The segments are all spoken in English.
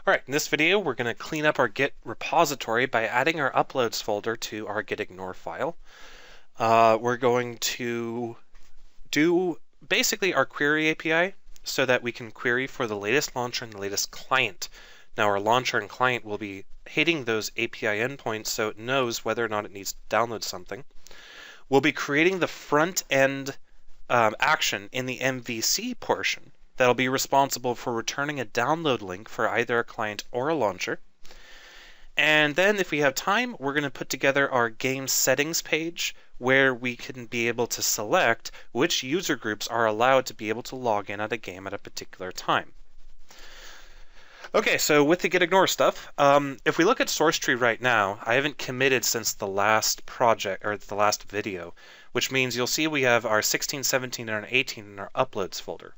Alright, in this video we're going to clean up our Git repository by adding our uploads folder to our gitignore file. We're going to do basically our query API so that we can query for the latest launcher and the latest client. Now our launcher and client will be hitting those API endpoints so it knows whether or not it needs to download something. We'll be creating the front end action in the MVC portion that'll be responsible for returning a download link for either a client or a launcher. And then if we have time, we're going to put together our game settings page where we can be able to select which user groups are allowed to be able to log in at a game at a particular time. Okay, so with the gitignore stuff, if we look at source tree right now, I haven't committed since the last project, or the last video, which means you'll see we have our 16, 17, and our 18 in our uploads folder.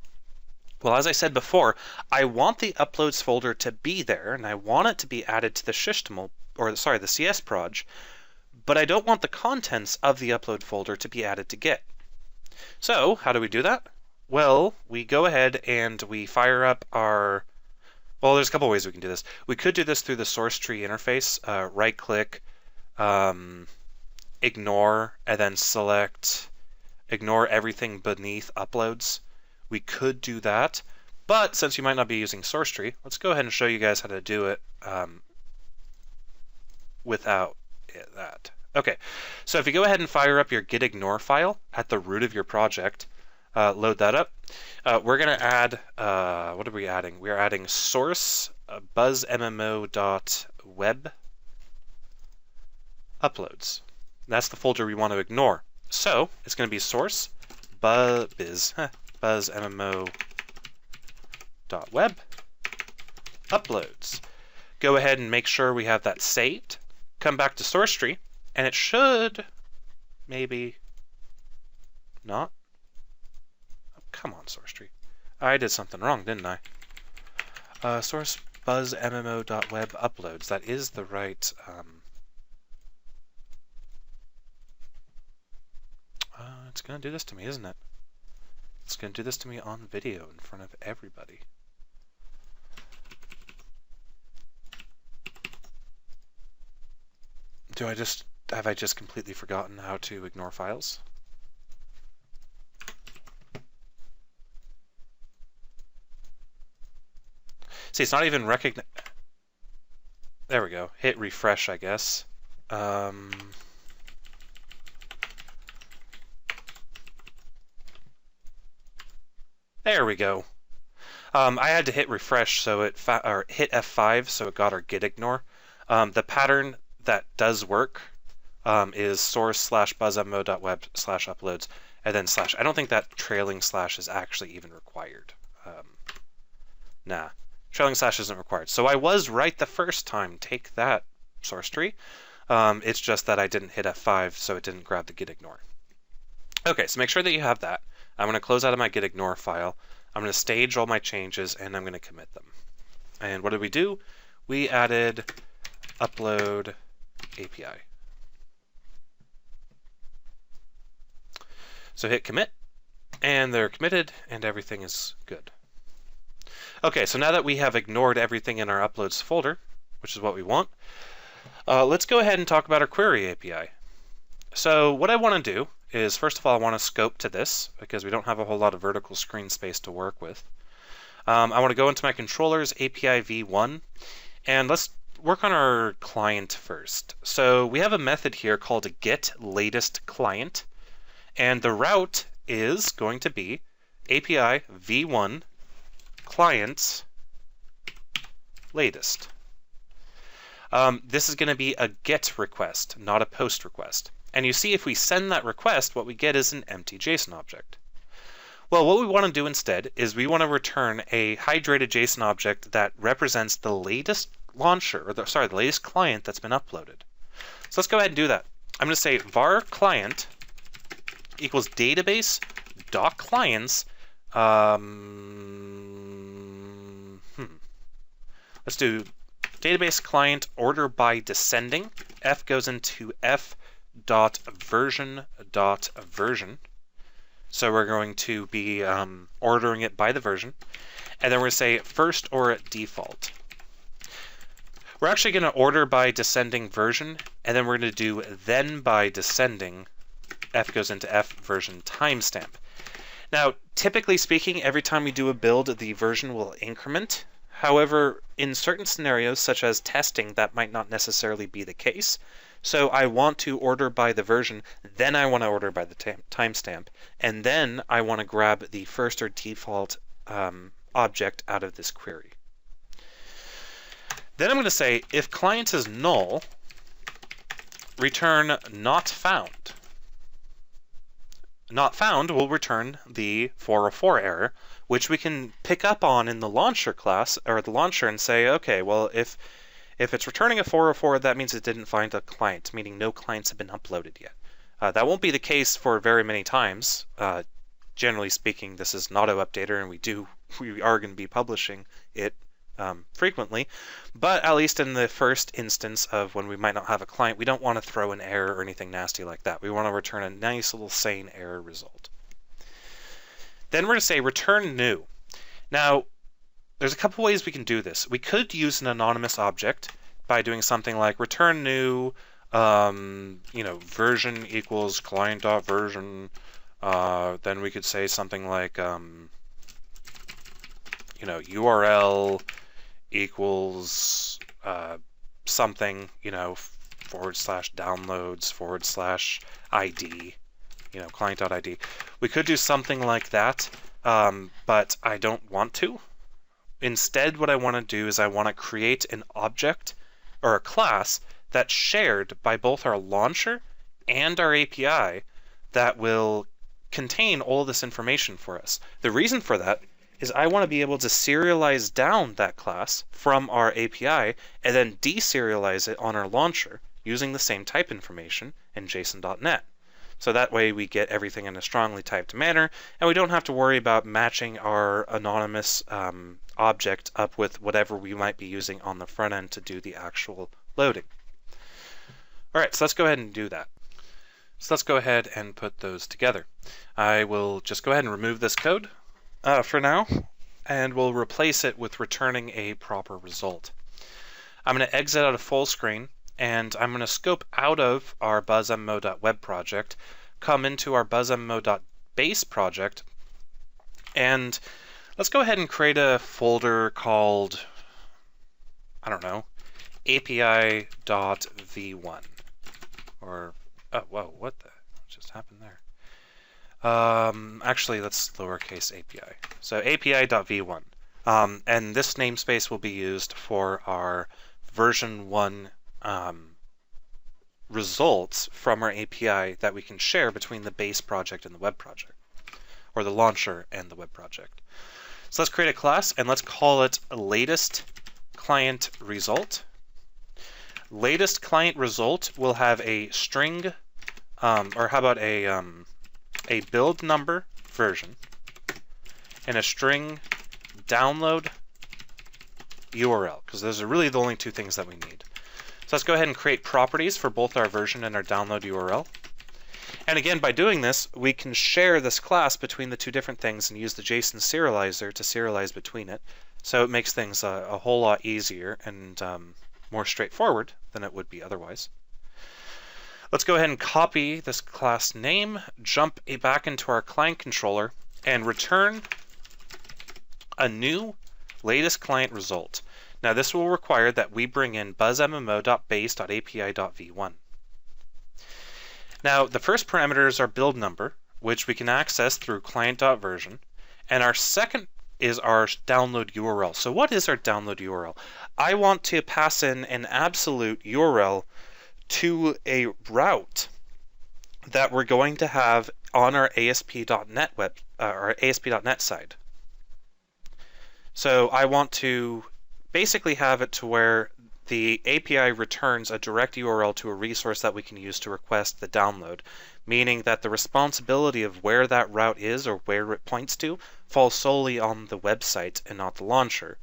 Well, as I said before, I want the uploads folder to be there, and I want it to be added to the systeml, or sorry, the CS proj, but I don't want the contents of the upload folder to be added to Git. So, how do we do that? Well, we go ahead and we fire up our, well, there's a couple ways we can do this. We could do this through the source tree interface, right-click, ignore, and then select, ignore everything beneath uploads. We could do that, but since you might not be using source tree, let's go ahead and show you guys how to do it without that. Okay, so if you go ahead and fire up your gitignore file at the root of your project, load that up. We're going to add, what are we adding? We're adding source buzzmmo.web uploads. That's the folder we want to ignore. So it's going to be source buzzmmo.web uploads. Go ahead and make sure we have that saved. Come back to source tree, and it should, maybe not. Oh, come on, source tree. I did something wrong, didn't I? Source buzzmmo.web uploads. That is the right. It's going to do this to me, isn't it? It's going to do this to me on video in front of everybody. Have I just completely forgotten how to ignore files? See, it's not even recognize. There we go. Hit refresh, I guess. There we go. I had to hit refresh, so it or hit F5, so it got our gitignore. The pattern that does work is source/buzzmmo.web/uploads and then slash. I don't think that trailing slash is actually even required. Nah, trailing slash isn't required. So I was right the first time. Take that, source tree. It's just that I didn't hit F5, so it didn't grab the gitignore. Okay, so make sure that you have that. I'm going to close out of my gitignore file. I'm going to stage all my changes, and I'm going to commit them. And what did we do? We added upload API. So hit commit, and they're committed, and everything is good. Okay, so now that we have ignored everything in our uploads folder, which is what we want, let's go ahead and talk about our query API. So what I want to do is, first of all, I want to scope to this because we don't have a whole lot of vertical screen space to work with. I want to go into my controllers API v1, and let's work on our client first. So we have a method here called a get latest client, and the route is going to be API v1 clients latest. This is going to be a get request, not a post request. And you see if we send that request, what we get is an empty JSON object. Well, what we want to do instead is we want to return a hydrated JSON object that represents the latest launcher, or the latest client that's been uploaded. So let's go ahead and do that. I'm going to say var client equals database.clients. Let's do database client order by descending. F goes into f.version.version. So we're going to be ordering it by the version. And then we're going to say first or default. We're actually going to order by descending version, and then we're going to do then by descending F goes into F version timestamp. Now, typically speaking, every time we do a build, the version will increment. However, in certain scenarios, such as testing, that might not necessarily be the case. So I want to order by the version, then I want to order by the timestamp, and then I want to grab the first or default object out of this query. Then I'm going to say, if client is null, return not found. Not found will return the 404 error, which we can pick up on in the launcher class, or the launcher, and say, okay, well, if it's returning a 404, that means it didn't find a client, meaning no clients have been uploaded yet. That won't be the case for very many times. Generally speaking, this is an auto-updater, and we are going to be publishing it frequently, but at least in the first instance of when we might not have a client, we don't want to throw an error or anything nasty like that. We want to return a nice little sane error result. Then we're going to say return new. Now, there's a couple ways we can do this. We could use an anonymous object by doing something like return new, version equals client.version. Then we could say something like, URL equals something, /downloads /ID, client.id. We could do something like that, but I don't want to. Instead, what I want to do is I want to create an object or a class that's shared by both our launcher and our API that will contain all this information for us. The reason for that is I want to be able to serialize down that class from our API and then deserialize it on our launcher using the same type information in JSON.NET. So that way we get everything in a strongly typed manner, and we don't have to worry about matching our anonymous object up with whatever we might be using on the front end to do the actual loading. All right, so let's go ahead and do that. So let's go ahead and put those together. I will just go ahead and remove this code for now, and we'll replace it with returning a proper result. I'm going to exit out of full screen, and I'm going to scope out of our buzzmmo.web project, come into our buzzmmo.base project, and let's go ahead and create a folder called, API.v1. Or, oh, whoa, what the just happened there? Actually, that's lowercase API. So API.v1. And this namespace will be used for our version 1 results from our API that we can share between the base project and the web project, or the launcher and the web project. So let's create a class, and let's call it latest client result. Latest client result will have a string, or how about a build number version and a string download URL, because those are really the only two things that we need. So let's go ahead and create properties for both our version and our download URL. And again, by doing this, we can share this class between the two different things and use the JSON serializer to serialize between it. So it makes things a whole lot easier and more straightforward than it would be otherwise. Let's go ahead and copy this class name, jump back into our client controller, and return a new latest client result. Now this will require that we bring in buzzmmo.base.api.v1. Now the first parameter is our build number, which we can access through client.version, and our second is our download URL. So what is our download URL? I want to pass in an absolute URL to a route that we're going to have on our ASP.NET our ASP.NET side. So I want to basically have it to where the API returns a direct URL to a resource that we can use to request the download, meaning that the responsibility of where that route is or where it points to falls solely on the website and not the launcher.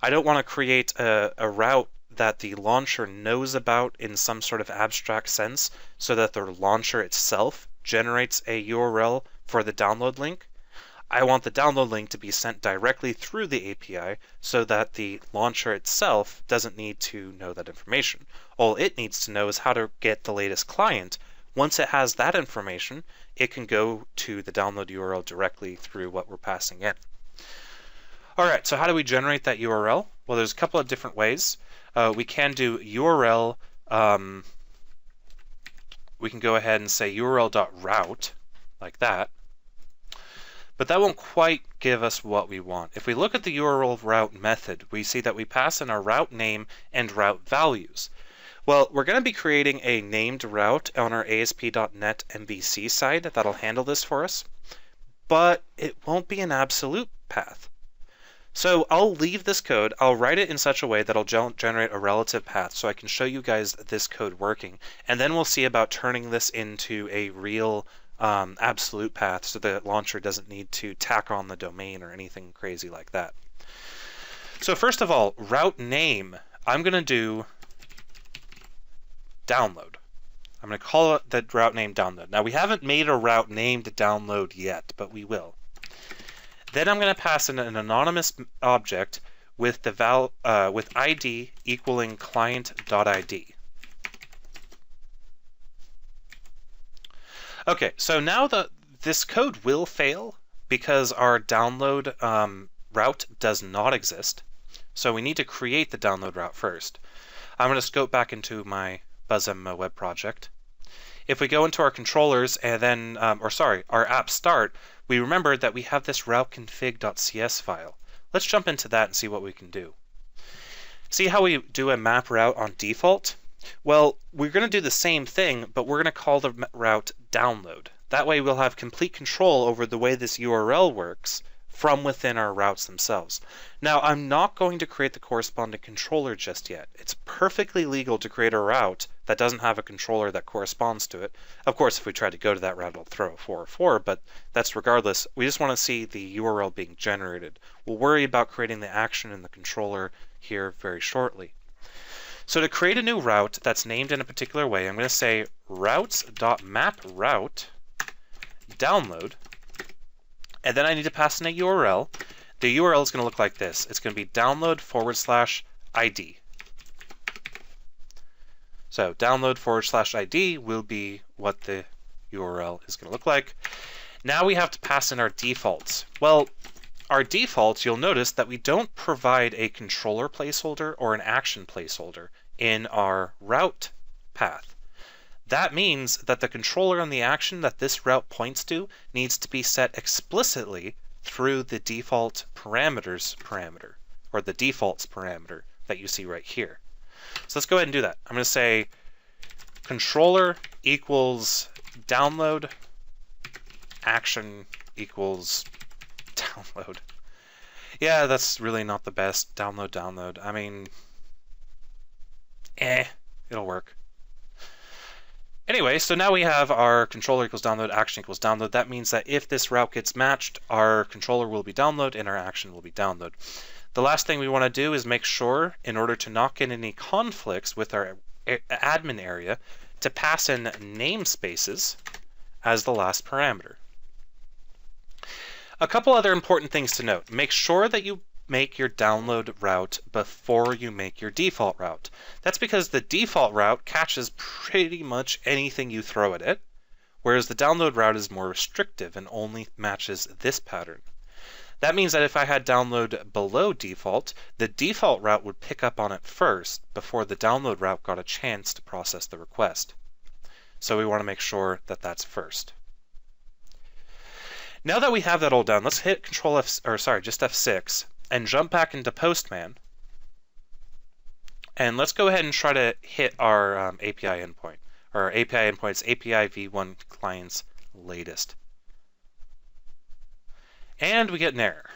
I don't want to create a route that the launcher knows about in some sort of abstract sense so that the launcher itself generates a URL for the download link. I want the download link to be sent directly through the API so that the launcher itself doesn't need to know that information. All it needs to know is how to get the latest client. Once it has that information, it can go to the download URL directly through what we're passing in. All right, so how do we generate that URL? Well, there's a couple of different ways. We can do URL. We can go ahead and say URL.route like that. But that won't quite give us what we want. If we look at the URL route method, we see that we pass in our route name and route values. Well, we're going to be creating a named route on our ASP.NET MVC side that'll handle this for us, but it won't be an absolute path. So I'll leave this code, I'll write it in such a way that I'll generate a relative path so I can show you guys this code working, and then we'll see about turning this into a real absolute path so the launcher doesn't need to tack on the domain or anything crazy like that. So first of all, route name, I'm going to do download. I'm going to call it the route name download. Now we haven't made a route named download yet, but we will. Then I'm going to pass in an anonymous object with the with ID equaling client.id. Okay, so now this code will fail because our download route does not exist. So we need to create the download route first. I'm going to scope back into my BuzzMMO web project. If we go into our controllers and then, our app start, we remembered that we have this routeconfig.cs file. Let's jump into that and see what we can do. See how we do a map route on default? Well, we're going to do the same thing, but we're going to call the route download. That way we'll have complete control over the way this URL works from within our routes themselves. Now, I'm not going to create the corresponding controller just yet. It's perfectly legal to create a route that doesn't have a controller that corresponds to it. Of course, if we try to go to that route, it'll throw a 404, but that's regardless. We just want to see the URL being generated. We'll worry about creating the action in the controller here very shortly. So to create a new route that's named in a particular way, I'm going to say routes.maproute download, and then I need to pass in a URL. The URL is going to look like this. It's going to be download/ID. So download/ID will be what the URL is going to look like. Now we have to pass in our defaults. Well, our defaults, you'll notice that we don't provide a controller placeholder or an action placeholder in our route path. That means that the controller and the action that this route points to needs to be set explicitly through the default parameters parameter, or the defaults parameter that you see right here. So let's go ahead and do that. I'm going to say controller equals download, action equals download. Yeah, that's really not the best. Download. I mean, it'll work. Anyway, so now we have our controller equals download, action equals download. That means that if this route gets matched, our controller will be download and our action will be download. The last thing we want to do is make sure, in order to not get any conflicts with our admin area, to pass in namespaces as the last parameter. A couple other important things to note. Make sure that you make your download route before you make your default route. That's because the default route catches pretty much anything you throw at it, whereas the download route is more restrictive and only matches this pattern. That means that if I had download below default, the default route would pick up on it first before the download route got a chance to process the request. So we want to make sure that that's first. Now that we have that all done, let's hit just F6 and jump back into Postman. And let's go ahead and try to hit our API endpoint, or our API endpoint's API v1 client's latest. And we get an error.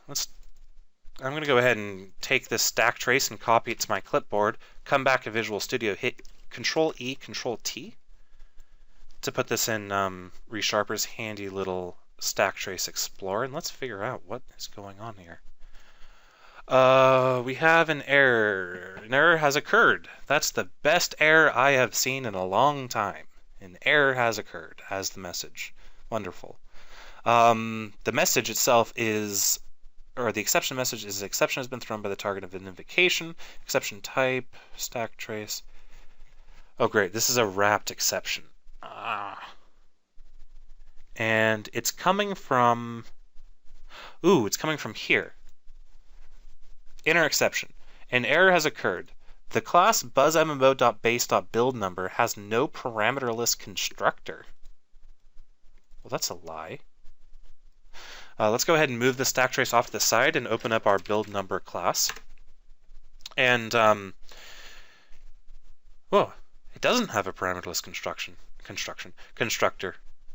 I'm going to go ahead and take this stack trace and copy it to my clipboard, come back to Visual Studio, hit Control-E, Control-T to put this in ReSharper's handy little stack trace explorer, and let's figure out what is going on here. We have an error. An error has occurred. That's the best error I have seen in a long time. An error has occurred as the message. Wonderful. The message itself is, or the exception message is, exception has been thrown by the target of an invocation. Exception type, stack trace. Oh great, this is a wrapped exception. And it's coming from, it's coming from here. Inner exception. An error has occurred. The class buzzmmo.base.buildNumber has no parameterless constructor. Well, that's a lie. Let's go ahead and move the stack trace off to the side and open up our build number class. And, whoa, it doesn't have a parameterless constructor.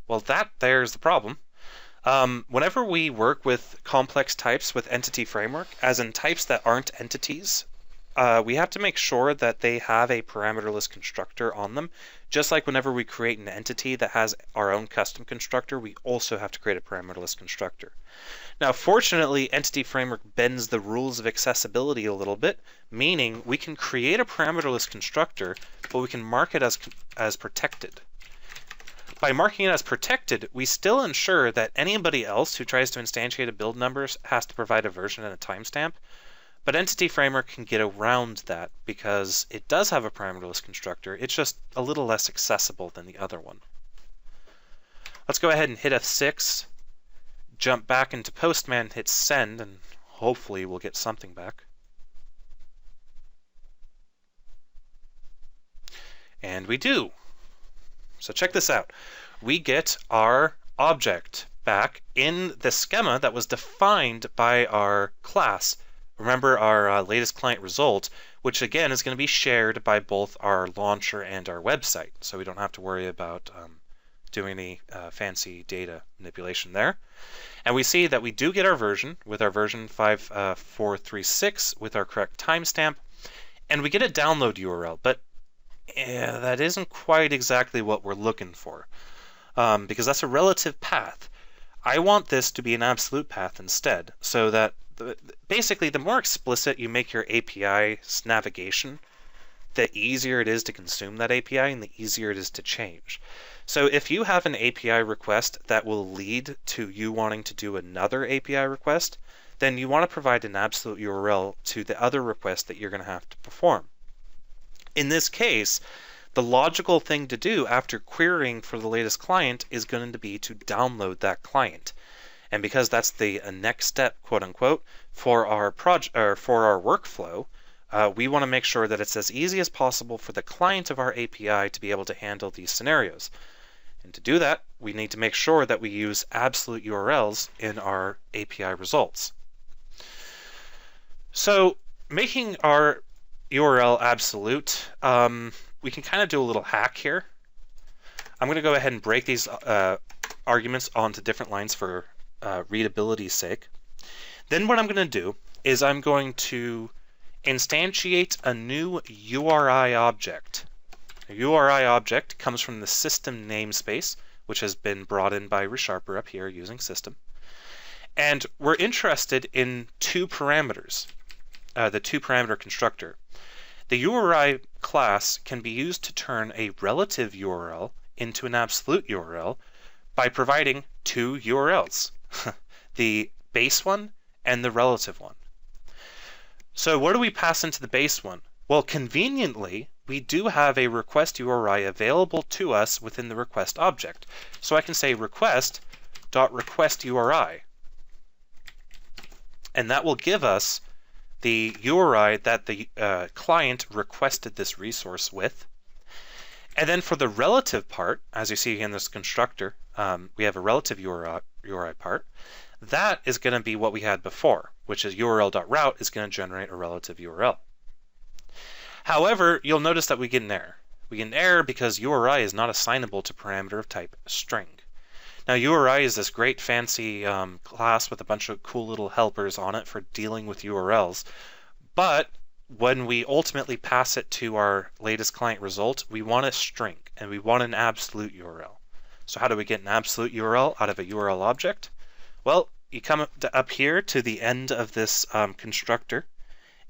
Well, there's the problem. Whenever we work with complex types with Entity Framework, as in types that aren't entities, we have to make sure that they have a parameterless constructor on them. Just like whenever we create an entity that has our own custom constructor, we also have to create a parameterless constructor. Now, fortunately, Entity Framework bends the rules of accessibility a little bit, meaning we can create a parameterless constructor, but we can mark it as protected. By marking it as protected, we still ensure that anybody else who tries to instantiate a build number has to provide a version and a timestamp. But Entity Framework can get around that because it does have a parameterless constructor. It's just a little less accessible than the other one. Let's go ahead and hit F6, jump back into Postman, hit send, and hopefully we'll get something back. And we do. So check this out. We get our object back in the schema that was defined by our class. Remember our latest client result, which again is going to be shared by both our launcher and our website. So we don't have to worry about doing any fancy data manipulation there. And we see that we do get our version with our version 5436 with our correct timestamp. And we get a download URL, but that isn't quite exactly what we're looking for, because that's a relative path. I want this to be an absolute path instead, so that basically the more explicit you make your API's navigation, the easier it is to consume that API and the easier it is to change. So if you have an API request that will lead to you wanting to do another API request, then you want to provide an absolute URL to the other request that you're going to have to perform. In this case, the logical thing to do after querying for the latest client is going to be to download that client. And because that's the next step, quote unquote, for our workflow, we want to make sure that it's as easy as possible for the client of our API to be able to handle these scenarios. And to do that, we need to make sure that we use absolute URLs in our API results. So making our URL absolute, we can kind of do a little hack here. I'm going to go ahead and break these arguments onto different lines for readability's sake. Then what I'm going to do is I'm going to instantiate a new URI object. A URI object comes from the system namespace, which has been brought in by Resharper up here using system. And we're interested in two parameters, the two-parameter constructor. The URI class can be used to turn a relative URL into an absolute URL by providing two URLs, the base one and the relative one. So what do we pass into the base one? Well, conveniently, we do have a request URI available to us within the request object. So I can say request.requestURI, and that will give us the URI that the client requested this resource with. And then for the relative part, as you see in this constructor, we have a relative URI part. That is going to be what we had before, which is URL.route is going to generate a relative URL. However, you'll notice that we get an error. We get an error because URI is not assignable to parameter of type string. Now, URI is this great fancy class with a bunch of cool little helpers on it for dealing with URLs. But when we ultimately pass it to our latest client result, we want a string and we want an absolute URL. So how do we get an absolute URL out of a URL object? Well, you come up here to the end of this constructor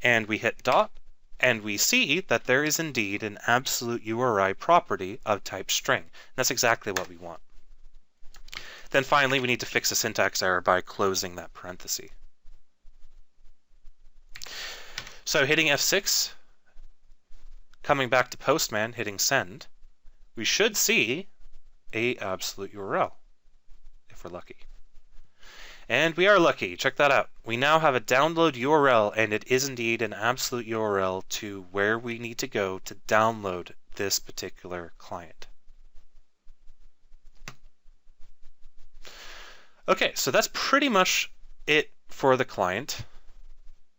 and we hit dot, and we see that there is indeed an absolute URI property of type string. That's exactly what we want. Then finally, we need to fix a syntax error by closing that parenthesis. So hitting F6, coming back to Postman, hitting send, we should see a absolute URL, if we're lucky. And we are lucky. Check that out. We now have a download URL, and it is indeed an absolute URL to where we need to go to download this particular client. Okay, so that's pretty much it for the client.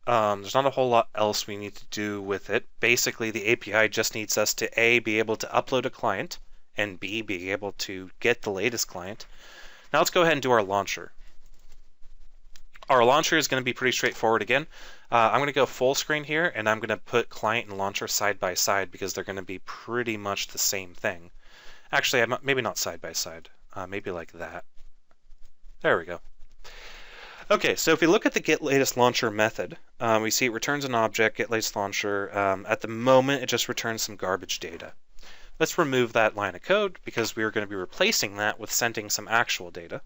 There's not a whole lot else we need to do with it. Basically, the API just needs us to A, be able to upload a client, and B, be able to get the latest client. Now let's go ahead and do our launcher. Our launcher is going to be pretty straightforward again. I'm going to go full screen here, and I'm going to put client and launcher side by side because they're going to be pretty much the same thing. Actually, maybe not side by side. Maybe like that. There we go. Okay, so if we look at the getLatestLauncher method, we see it returns an object, getLatestLauncher. At the moment, it just returns some garbage data. Let's remove that line of code because we are going to be replacing that with sending some actual data.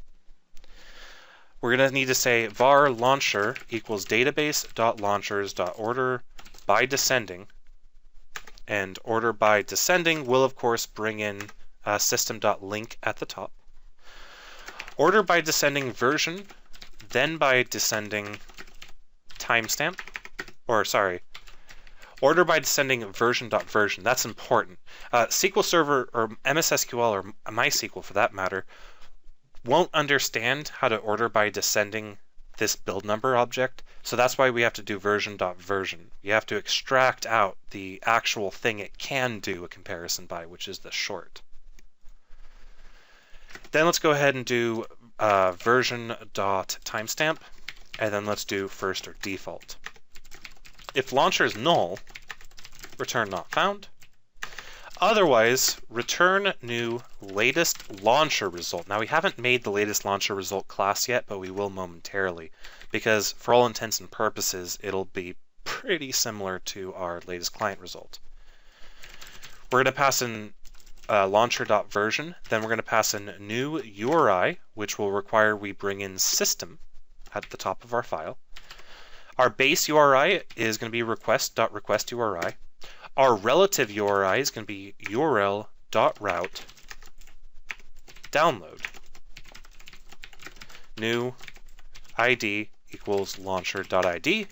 We're going to need to say var launcher equals database.launchers.order by descending. And order by descending will, of course, bring in system.link at the top. Order by descending version, then by descending timestamp, or sorry, order by descending version.version. That's important. SQL Server or MS SQL or MySQL for that matter won't understand how to order by descending this build number object, so that's why we have to do version.version. You have to extract out the actual thing it can do a comparison by, which is the short. Then let's go ahead and do version.timestamp, and then let's do first or default. If launcher is null, return not found. Otherwise, return new latest launcher result. Now we haven't made the latest launcher result class yet, but we will momentarily, because for all intents and purposes, it'll be pretty similar to our latest client result. We're going to pass in launcher.version, then we're going to pass in new URI, which will require we bring in system at the top of our file. Our base URI is going to be request.request URI. Our relative URI is going to be url.route download. New ID equals launcher.id,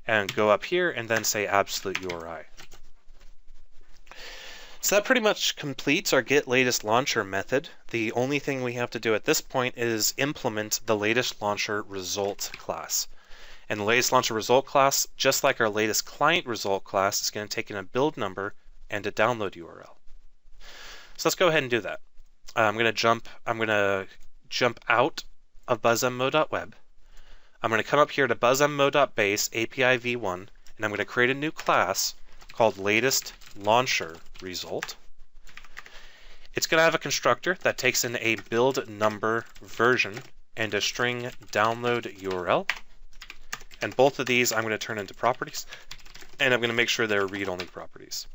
and go up here and then say absolute URI. So that pretty much completes our getLatestLauncher method. The only thing we have to do at this point is implement the latestLauncher result class. And the latestLauncher result class, just like our latest client result class, is going to take in a build number and a download URL. So let's go ahead and do that. I'm going to jump out of buzzmo.web. I'm going to come up here to buzzmo.base API v1, and I'm going to create a new class called latestLauncher result. It's going to have a constructor that takes in a build number version and a string download URL. And both of these I'm going to turn into properties, and I'm going to make sure they're read-only properties.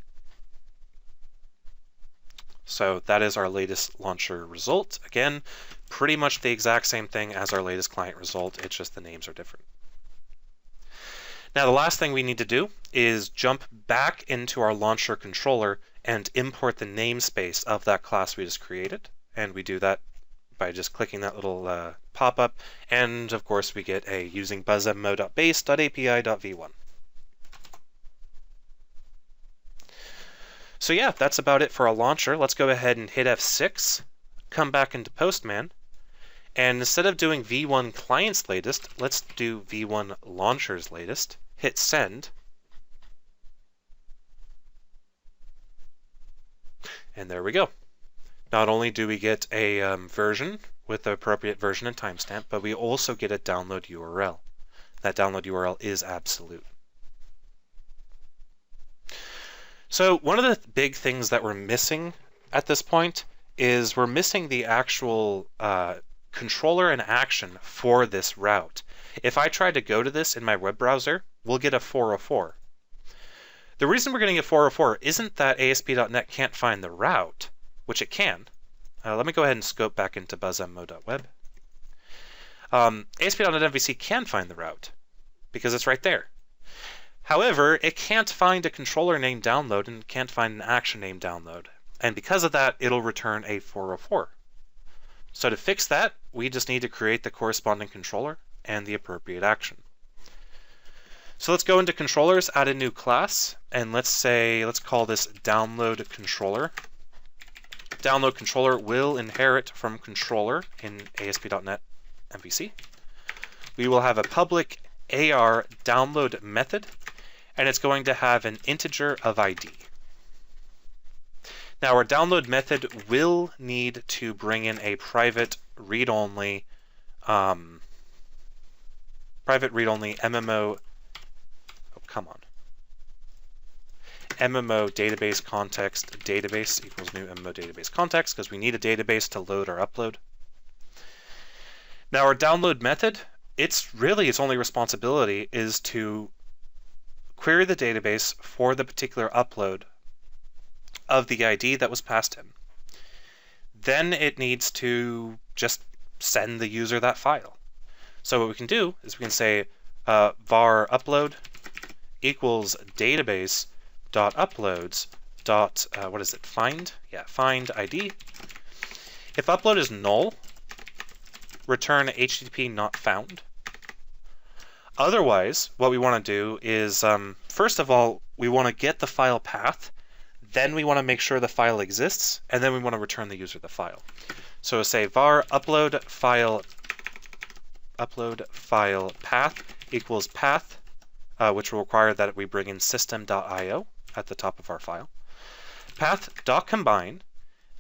So that is our latest launcher result. Again, pretty much the exact same thing as our latest client result, it's just the names are different. Now the last thing we need to do is jump back into our launcher controller and import the namespace of that class we just created. And we do that by just clicking that little pop-up, and of course we get a using buzzmo.base.api.v1. So yeah, that's about it for a launcher. Let's go ahead and hit F6, come back into Postman, and instead of doing v1 client's latest, let's do v1 launcher's latest. Hit send, and there we go. Not only do we get a version with the appropriate version and timestamp, but we also get a download URL. That download URL is absolute. So one of the big things that we're missing at this point is we're missing the actual controller and action for this route. If I try to go to this in my web browser, we'll get a 404. The reason we're getting a 404 isn't that ASP.NET can't find the route, which it can. Let me go ahead and scope back into buzzmo.web. ASP.NET MVC can find the route because it's right there. However, it can't find a controller named download and can't find an action named download. And because of that, it'll return a 404. So to fix that, we just need to create the corresponding controller and the appropriate action. So let's go into controllers, add a new class, and let's call this download controller. Download controller will inherit from controller in ASP.NET MVC. We will have a public AR download method, and it's going to have an integer of ID. Now our download method will need to bring in a private read-only MMO. Oh, come on. MMO database context database equals new MMO database context because we need a database to load our upload. Now our download method, its only responsibility is to query the database for the particular upload of the ID that was passed in. Then it needs to just send the user that file. So what we can do is we can say var upload equals database dot uploads dot find ID. If upload is null, return HTTP not found. Otherwise, what we want to do is first of all, we want to get the file path, then we want to make sure the file exists, and then we want to return the user the file. So say var upload file path equals path, which will require that we bring in system.io at the top of our file. Path.combine,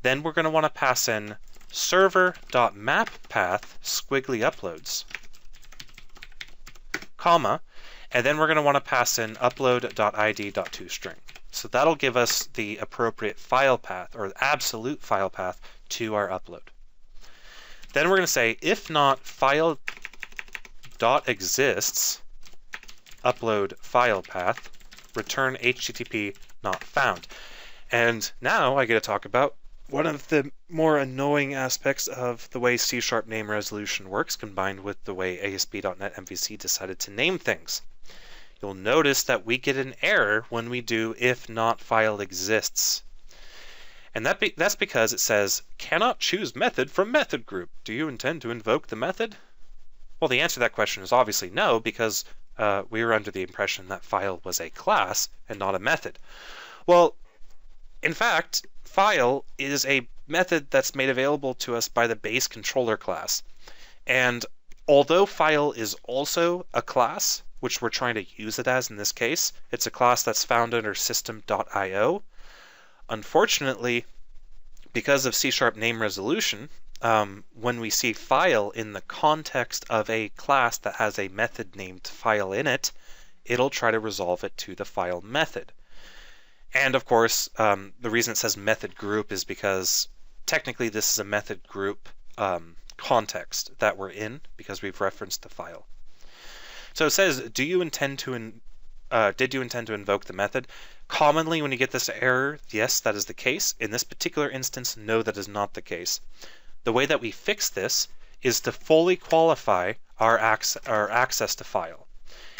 then we're going to want to pass in server.map/path squiggly uploads, comma, and then we're going to want to pass in upload.id.toString. So that'll give us the appropriate file path, or absolute file path, to our upload. Then we're going to say if not file.exists upload file path return HTTP not found. And now I get to talk about one of the more annoying aspects of the way C# name resolution works, combined with the way ASP.NET MVC decided to name things. You'll notice that we get an error when we do if not file exists. And that's because it says, cannot choose method from method group. Do you intend to invoke the method? Well, the answer to that question is obviously no, because we were under the impression that file was a class and not a method. Well, in fact, file is a method that's made available to us by the base controller class. And although file is also a class, which we're trying to use it as in this case, it's a class that's found under system.io. Unfortunately, because of C# name resolution, when we see file in the context of a class that has a method named file in it, it'll try to resolve it to the file method. And of course, the reason it says method group is because technically this is a method group context that we're in because we've referenced the file. So it says, did you intend to invoke the method? Commonly when you get this error, yes, that is the case. In this particular instance, no, that is not the case. The way that we fix this is to fully qualify our access to file.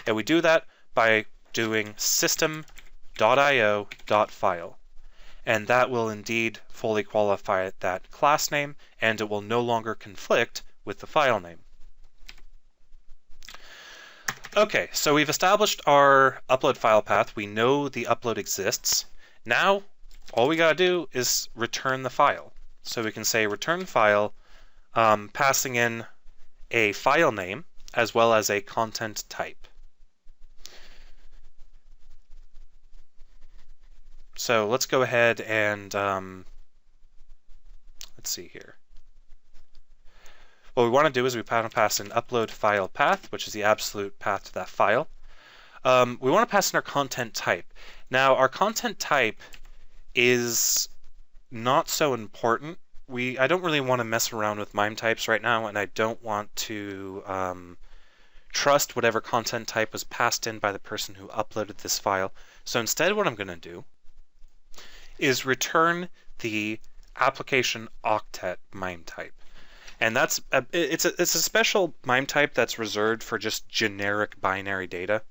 And we do that by doing system.io.file. And that will indeed fully qualify that class name, and it will no longer conflict with the file name. Okay, so we've established our upload file path. We know the upload exists. Now, all we gotta do is return the file. So we can say return file, passing in a file name as well as a content type. So let's go ahead and let's see here. What we want to do is we pass in upload file path, which is the absolute path to that file. We want to pass in our content type. Now, our content type is not so important. I don't really want to mess around with MIME types right now, and I don't want to trust whatever content type was passed in by the person who uploaded this file. So instead, what I'm going to do is return the application octet MIME type. And it's a special MIME type that's reserved for just generic binary data.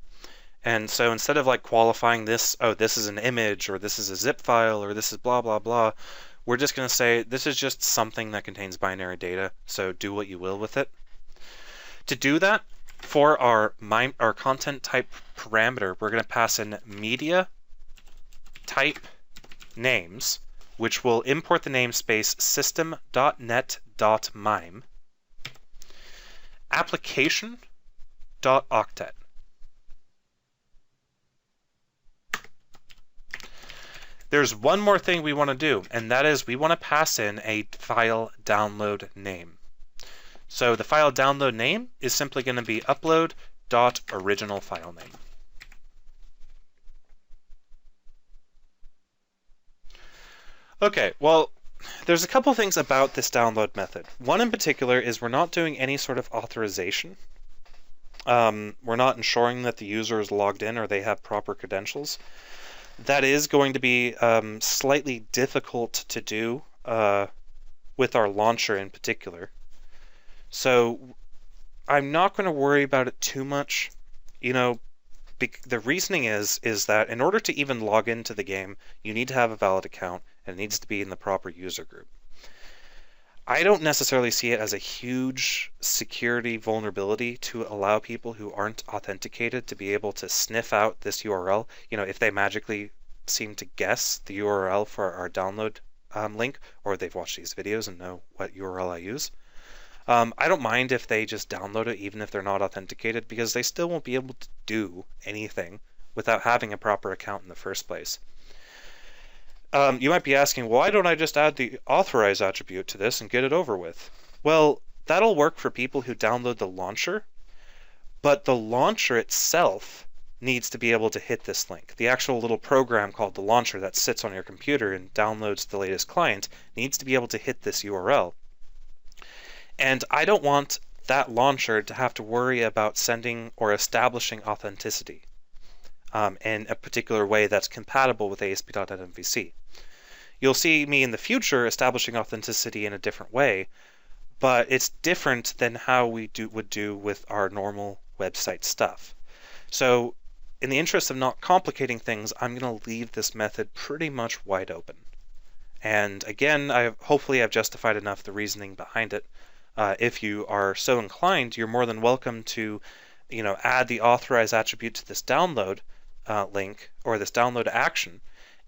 And so instead of like qualifying this, oh, this is an image, or this is a zip file, or this is blah, blah, blah, we're just going to say this is just something that contains binary data, so do what you will with it. To do that, for our content type parameter, we're going to pass in media type names, which will import the namespace system.net.mime, application.octet. There's one more thing we want to do, and that is we want to pass in a file download name. So the file download name is simply going to be upload.original file name. Okay, well, there's a couple things about this download method. One in particular is we're not doing any sort of authorization. We're not ensuring that the user is logged in or they have proper credentials. That is going to be slightly difficult to do with our launcher in particular. So I'm not going to worry about it too much. You know, the reasoning is that in order to even log into the game, you need to have a valid account and it needs to be in the proper user group. I don't necessarily see it as a huge security vulnerability to allow people who aren't authenticated to be able to sniff out this URL. You know, if they magically seem to guess the URL for our download link, or they've watched these videos and know what URL I use. I don't mind if they just download it even if they're not authenticated, because they still won't be able to do anything without having a proper account in the first place. You might be asking, why don't I just add the authorize attribute to this and get it over with? Well, that'll work for people who download the launcher, but the launcher itself needs to be able to hit this link. The actual little program called the launcher that sits on your computer and downloads the latest client needs to be able to hit this URL. And I don't want that launcher to have to worry about sending or establishing authenticity in a particular way that's compatible with ASP.NET MVC. You'll see me in the future establishing authenticity in a different way, but it's different than how we would do with our normal website stuff. So in the interest of not complicating things, I'm going to leave this method pretty much wide open. And again, hopefully I've justified enough the reasoning behind it. If you are so inclined, you're more than welcome to, add the authorize attribute to this download link or this download action,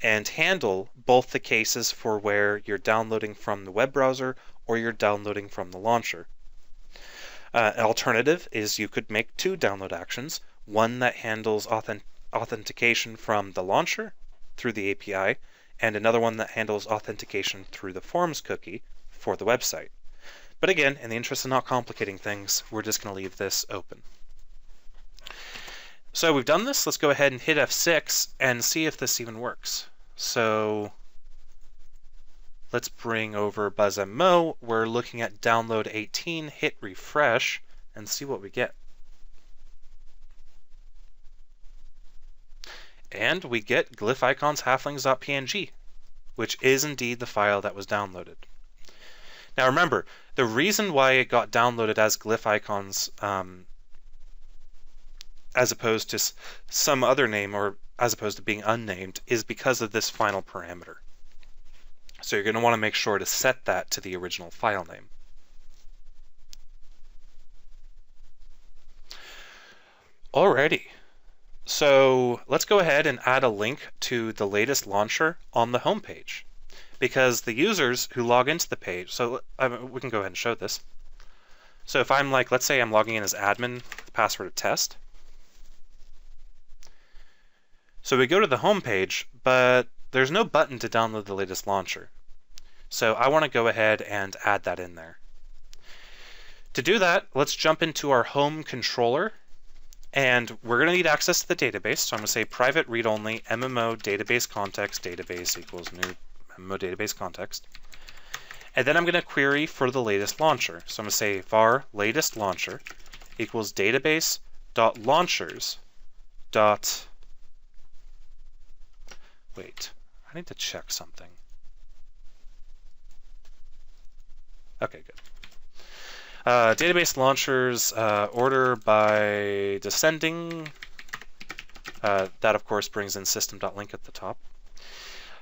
and handle both the cases for where you're downloading from the web browser or you're downloading from the launcher. An alternative is you could make two download actions, one that handles authentication from the launcher through the API, and another one that handles authentication through the forms cookie for the website. But again, in the interest of not complicating things, we're just going to leave this open. So we've done this. Let's go ahead and hit F6 and see if this even works. So let's bring over BuzzMMO. We're looking at download 18, hit refresh, and see what we get. And we get glyph icons halflings.png, which is indeed the file that was downloaded. Now remember, the reason why it got downloaded as glyph icons as opposed to some other name, or as opposed to being unnamed, is because of this final parameter. So you're going to want to make sure to set that to the original file name. Alrighty, so let's go ahead and add a link to the latest launcher on the home page, because the users who log into the page, so we can go ahead and show this. So if I'm let's say I'm logging in as admin, the password of test. So we go to the home page, but there's no button to download the latest launcher. So I want to go ahead and add that in there. To do that, let's jump into our home controller, and we're going to need access to the database. So I'm going to say private read-only MMO database context database equals new MMO database context. And then I'm going to query for the latest launcher. So I'm going to say var latest launcher equals database.launchers. Wait, I need to check something. Okay, good. Database launchers order by descending. That, of course, brings in system.link at the top.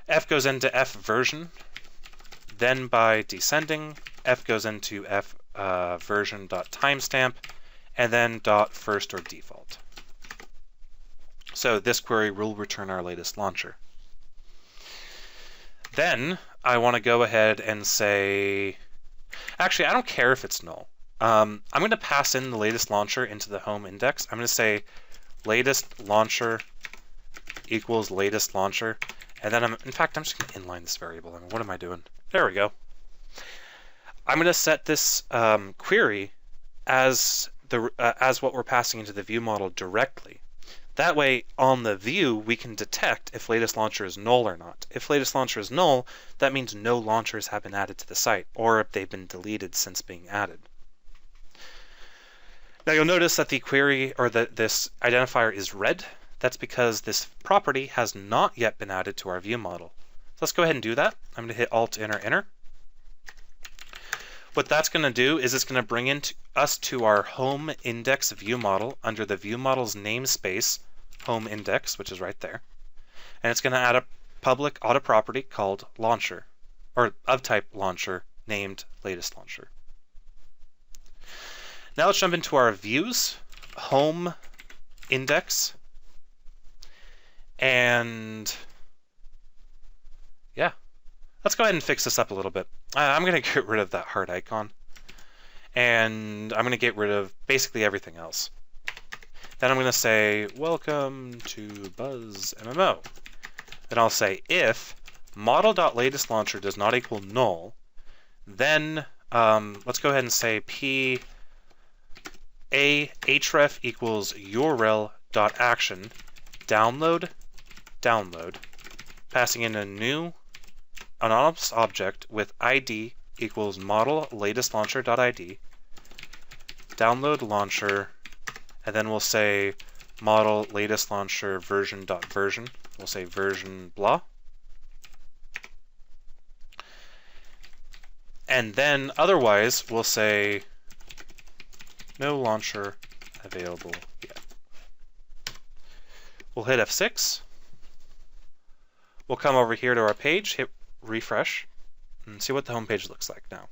F goes into F version. Then by descending, F goes into F version.timestamp, and then .first or default. So this query will return our latest launcher. Then I want to go ahead and say, actually, I don't care if it's null. I'm going to pass in the latest launcher into the home index. I'm going to say latest launcher equals latest launcher. And then in fact, I'm just going to inline this variable. I mean, what am I doing? There we go. I'm going to set this query as what we're passing into the view model directly. That way, on the view, we can detect if latest launcher is null or not. If latest launcher is null, that means no launchers have been added to the site, or if they've been deleted since being added. Now you'll notice that the query, or this identifier is red. That's because this property has not yet been added to our view model. So let's go ahead and do that. I'm going to hit Alt Enter Enter. What that's going to do is it's going to bring us to our home index view model under the view model's namespace home index, which is right there. And it's going to add a public auto property called launcher, or of type launcher, named latest launcher. Now let's jump into our views, home index, and yeah. Let's go ahead and fix this up a little bit. I'm going to get rid of that heart icon, and I'm going to get rid of basically everything else. Then I'm going to say, welcome to Buzz MMO. Then I'll say, if model.latestLauncher does not equal null, then let's go ahead and say href equals url.action download, passing in a new anonymous object with id equals model latest launcher.id, download launcher, and then we'll say model latest launcher version.version. We'll say version blah. And then otherwise we'll say no launcher available yet. We'll hit F6. We'll come over here to our page, hit refresh, and see what the home page looks like now.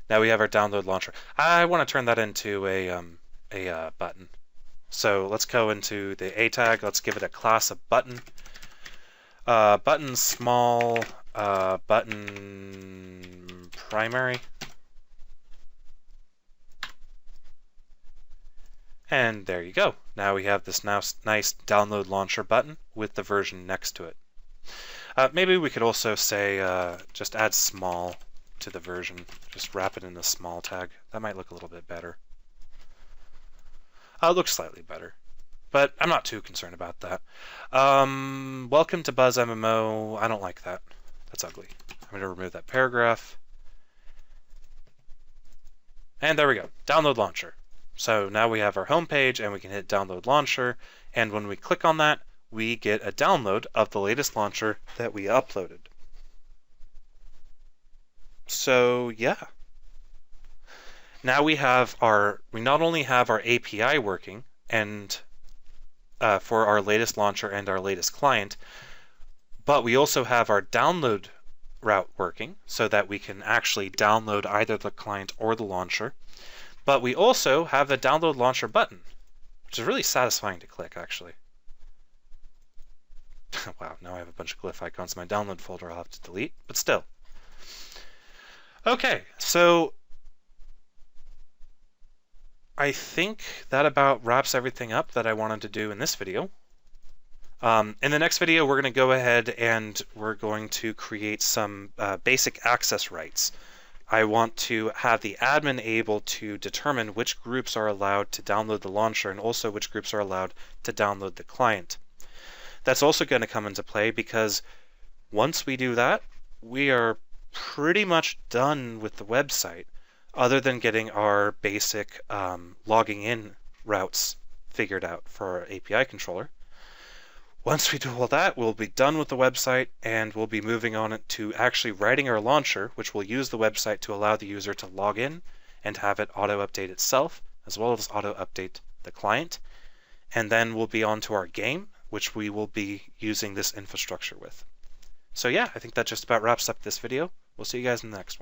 Now we have our download launcher. I want to turn that into a button. So let's go into the A tag. Let's give it a class of button. Button small, button primary. And there you go. Now we have this nice download launcher button with the version next to it. Maybe we could also say just add small to the version. Just wrap it in the small tag. That might look a little bit better. It looks slightly better, but I'm not too concerned about that. Welcome to Buzz MMO. I don't like that. That's ugly. I'm going to remove that paragraph. And there we go. Download launcher. So now we have our home page and we can hit download launcher, and when we click on that, we get a download of the latest launcher that we uploaded. So yeah. Now we not only have our API working and for our latest launcher and our latest client, but we also have our download route working so that we can actually download either the client or the launcher. But we also have the download launcher button, which is really satisfying to click, actually. Wow, now I have a bunch of glyph icons in my download folder I'll have to delete, but still. Okay, so I think that about wraps everything up that I wanted to do in this video. In the next video, we're going to go ahead and we're going to create some basic access rights. I want to have the admin able to determine which groups are allowed to download the launcher and also which groups are allowed to download the client. That's also going to come into play because once we do that, we are pretty much done with the website, other than getting our basic logging in routes figured out for our API controller. Once we do all that, we'll be done with the website, and we'll be moving on to actually writing our launcher, which will use the website to allow the user to log in and have it auto-update itself, as well as auto-update the client. And then we'll be on to our game, which we will be using this infrastructure with. So yeah, I think that just about wraps up this video. We'll see you guys in the next one.